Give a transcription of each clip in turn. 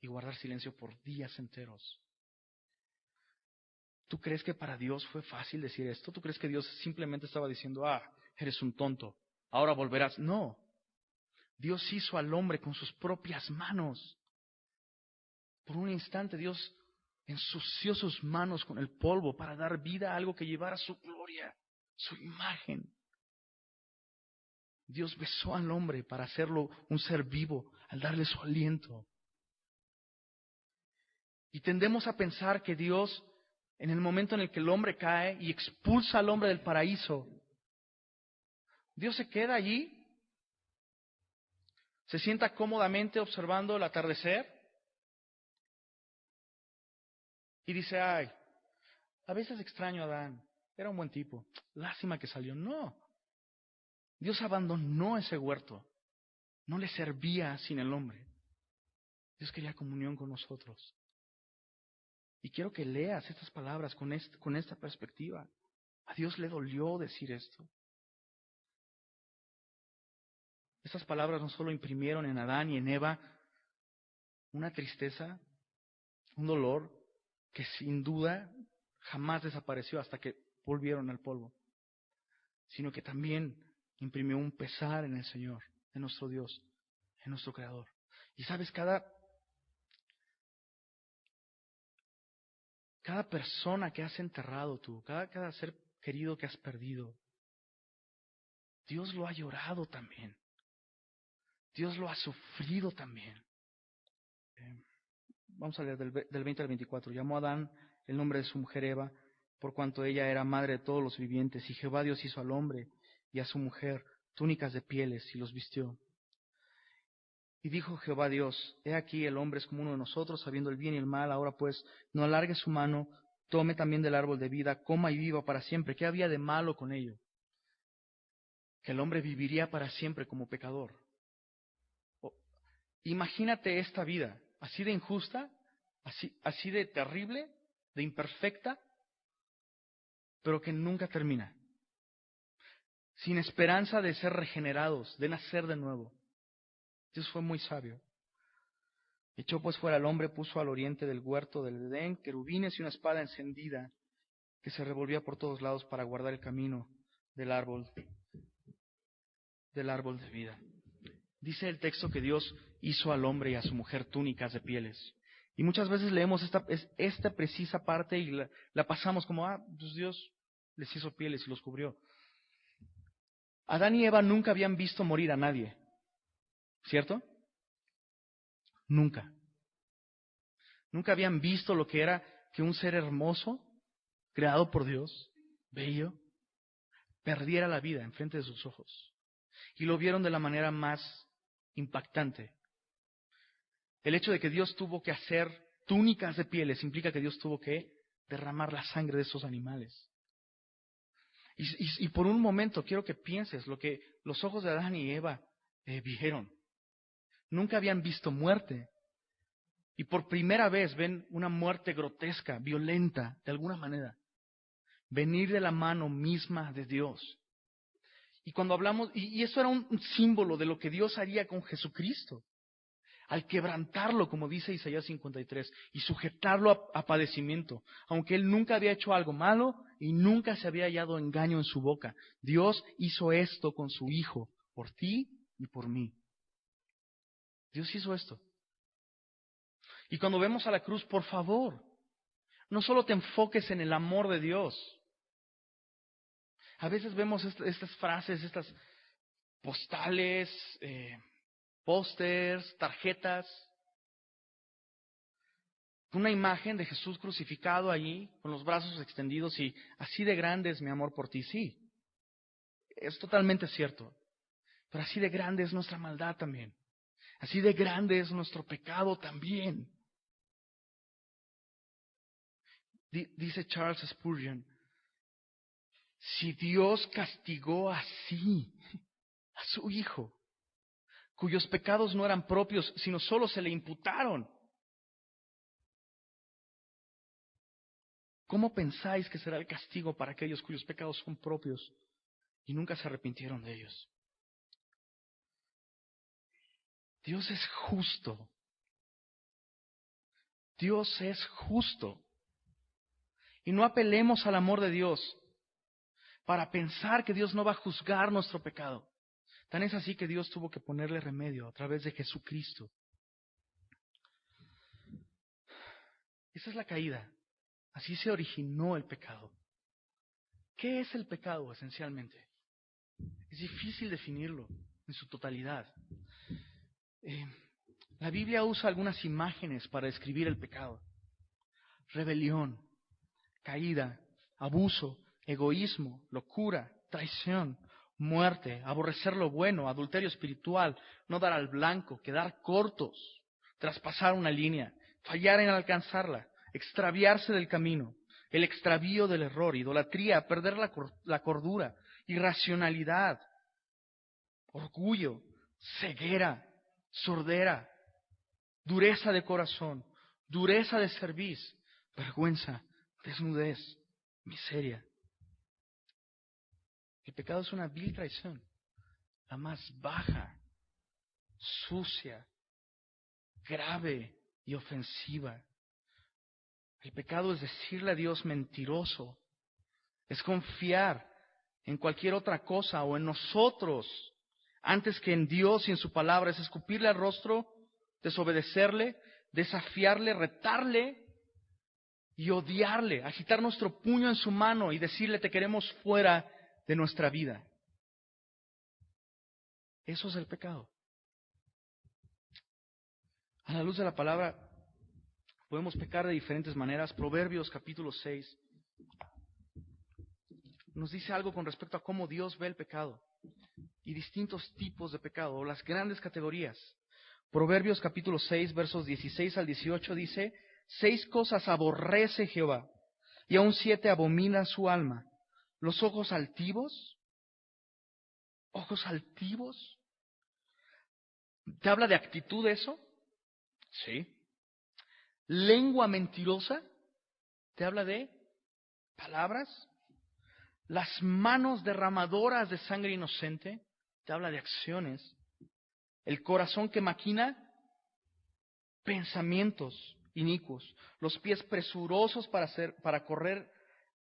y guardar silencio por días enteros. ¿Tú crees que para Dios fue fácil decir esto? ¿Tú crees que Dios simplemente estaba diciendo, eres un tonto, ahora volverás? No. Dios hizo al hombre con sus propias manos. Por un instante Dios ensució sus manos con el polvo para dar vida a algo que llevara su gloria, su imagen. Dios besó al hombre para hacerlo un ser vivo, al darle su aliento. Y tendemos a pensar que Dios, en el momento en el que el hombre cae y expulsa al hombre del paraíso, Dios se queda allí, se sienta cómodamente observando el atardecer y dice, a veces extraño a Adán, era un buen tipo, lástima que salió. No, Dios abandonó ese huerto, no le servía sin el hombre. Dios quería comunión con nosotros. Y quiero que leas estas palabras con esta perspectiva. A Dios le dolió decir esto. Estas palabras no solo imprimieron en Adán y en Eva una tristeza, un dolor que sin duda jamás desapareció hasta que volvieron al polvo, sino que también imprimió un pesar en el Señor, en nuestro Dios, en nuestro Creador. Y sabes, cada persona que has enterrado tú, cada ser querido que has perdido, Dios lo ha llorado también. Dios lo ha sufrido también. Vamos a leer del 20 al 24. Llamó a Adán el nombre de su mujer Eva, por cuanto ella era madre de todos los vivientes. Y Jehová Dios hizo al hombre y a su mujer túnicas de pieles y los vistió. Y dijo Jehová Dios, he aquí el hombre es como uno de nosotros, sabiendo el bien y el mal. Ahora pues, no alargue su mano, tome también del árbol de vida, coma y viva para siempre. ¿Qué había de malo con ello? Que el hombre viviría para siempre como pecador. Imagínate esta vida, así de injusta, así de terrible, de imperfecta, pero que nunca termina. Sin esperanza de ser regenerados, de nacer de nuevo. Dios fue muy sabio. Echó pues fuera al hombre, puso al oriente del huerto del Edén querubines y una espada encendida que se revolvía por todos lados para guardar el camino del árbol de vida. Dice el texto que Dios hizo al hombre y a su mujer túnicas de pieles. Y muchas veces leemos esta precisa parte y la pasamos como, pues Dios les hizo pieles y los cubrió. Adán y Eva nunca habían visto morir a nadie, ¿cierto? Nunca. Nunca habían visto lo que era que un ser hermoso, creado por Dios, bello, perdiera la vida enfrente de sus ojos. Y lo vieron de la manera más impactante. El hecho de que Dios tuvo que hacer túnicas de pieles implica que Dios tuvo que derramar la sangre de esos animales. Y por un momento quiero que pienses lo que los ojos de Adán y Eva vieron. Nunca habían visto muerte. Y por primera vez ven una muerte grotesca, violenta, de alguna manera. Venir de la mano misma de Dios. Y cuando hablamos, y eso era un símbolo de lo que Dios haría con Jesucristo. Al quebrantarlo, como dice Isaías 53, y sujetarlo a padecimiento, aunque Él nunca había hecho algo malo y nunca se había hallado engaño en su boca. Dios hizo esto con su Hijo, por ti y por mí. Dios hizo esto. Y cuando vemos a la cruz, por favor, no solo te enfoques en el amor de Dios. A veces vemos estas frases, estas postales, pósters, tarjetas, una imagen de Jesús crucificado allí, con los brazos extendidos y así de grande es mi amor por ti. Sí, es totalmente cierto, pero así de grande es nuestra maldad también. Así de grande es nuestro pecado también. Dice Charles Spurgeon, si Dios castigó así a su Hijo, cuyos pecados no eran propios, sino solo se le imputaron, ¿cómo pensáis que será el castigo para aquellos cuyos pecados son propios y nunca se arrepintieron de ellos? Dios es justo. Dios es justo. Y no apelemos al amor de Dios para pensar que Dios no va a juzgar nuestro pecado. Tan es así que Dios tuvo que ponerle remedio a través de Jesucristo. Esa es la caída. Así se originó el pecado. ¿Qué es el pecado esencialmente? Es difícil definirlo en su totalidad. La Biblia usa algunas imágenes para describir el pecado. Rebelión, caída, abuso, egoísmo, locura, traición, muerte, aborrecer lo bueno, adulterio espiritual, no dar al blanco, quedar cortos, traspasar una línea, fallar en alcanzarla, extraviarse del camino, el extravío del error, idolatría, perder la cordura, irracionalidad, orgullo, ceguera, sordera, dureza de corazón, dureza de cerviz, vergüenza, desnudez, miseria. El pecado es una vil traición, la más baja, sucia, grave y ofensiva. El pecado es decirle a Dios mentiroso, es confiar en cualquier otra cosa o en nosotros antes que en Dios y en su palabra, es escupirle al rostro, desobedecerle, desafiarle, retarle y odiarle, agitar nuestro puño en su mano y decirle te queremos fuera de nuestra vida. Eso es el pecado. A la luz de la palabra podemos pecar de diferentes maneras. Proverbios capítulo 6 nos dice algo con respecto a cómo Dios ve el pecado y distintos tipos de pecado, o las grandes categorías. Proverbios capítulo 6, versos 16 al 18 dice: 6 cosas aborrece Jehová, y aun 7 abomina su alma. Los ojos altivos. ¿Te habla de actitud eso? Sí. Lengua mentirosa. ¿Te habla de palabras? Las manos derramadoras de sangre inocente. Te habla de acciones. El corazón que maquina pensamientos inicuos. Los pies presurosos para correr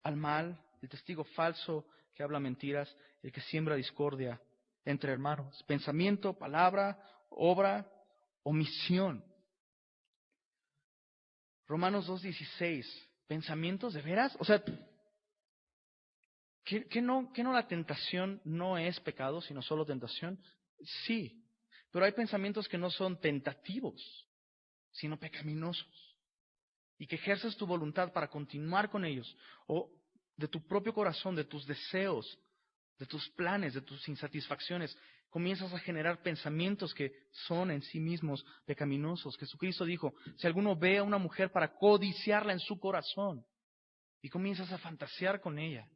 al mal. El testigo falso que habla mentiras. El que siembra discordia entre hermanos. Pensamiento, palabra, obra, omisión. Romanos 2:16. ¿Pensamientos de veras? O sea, ¿que no la tentación no es pecado, sino solo tentación? Sí, pero hay pensamientos que no son tentativos, sino pecaminosos. Y que ejerces tu voluntad para continuar con ellos, o de tu propio corazón, de tus deseos, de tus planes, de tus insatisfacciones, comienzas a generar pensamientos que son en sí mismos pecaminosos. Jesucristo dijo, si alguno ve a una mujer para codiciarla en su corazón y comienzas a fantasear con ella,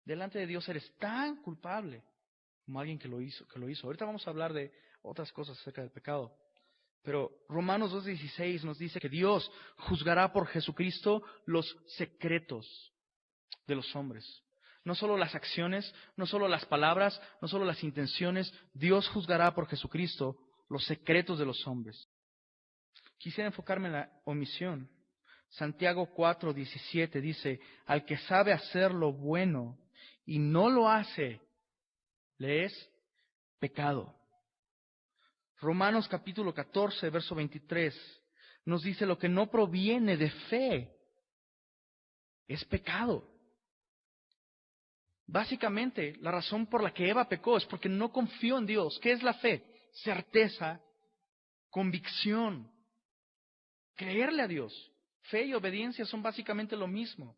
delante de Dios eres tan culpable como alguien que lo hizo. Ahorita vamos a hablar de otras cosas acerca del pecado. Pero Romanos 2:16 nos dice que Dios juzgará por Jesucristo los secretos de los hombres. No solo las acciones, no solo las palabras, no solo las intenciones. Dios juzgará por Jesucristo los secretos de los hombres. Quisiera enfocarme en la omisión. Santiago 4:17 dice, al que sabe hacer lo bueno y no lo hace, le es pecado. Romanos capítulo 14, verso 23, nos dice lo que no proviene de fe es pecado. Básicamente, la razón por la que Eva pecó es porque no confió en Dios. ¿Qué es la fe? Certeza, convicción, creerle a Dios. Fe y obediencia son básicamente lo mismo.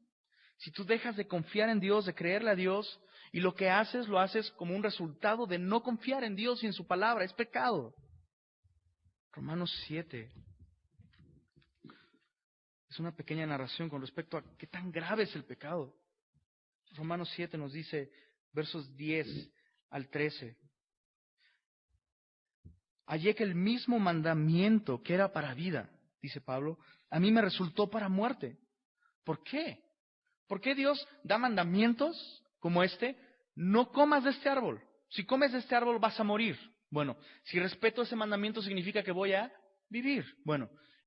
Si tú dejas de confiar en Dios, de creerle a Dios, y lo que haces, lo haces como un resultado de no confiar en Dios y en su palabra, es pecado. Romanos 7 es una pequeña narración con respecto a qué tan grave es el pecado. Romanos 7 nos dice, versos 10 al 13. Hallé que el mismo mandamiento que era para vida, dice Pablo, a mí me resultó para muerte. ¿Por qué? ¿Por qué Dios da mandamientos como este? No comas de este árbol. Si comes de este árbol vas a morir. Bueno, si respeto ese mandamiento significa que voy a vivir. Bueno,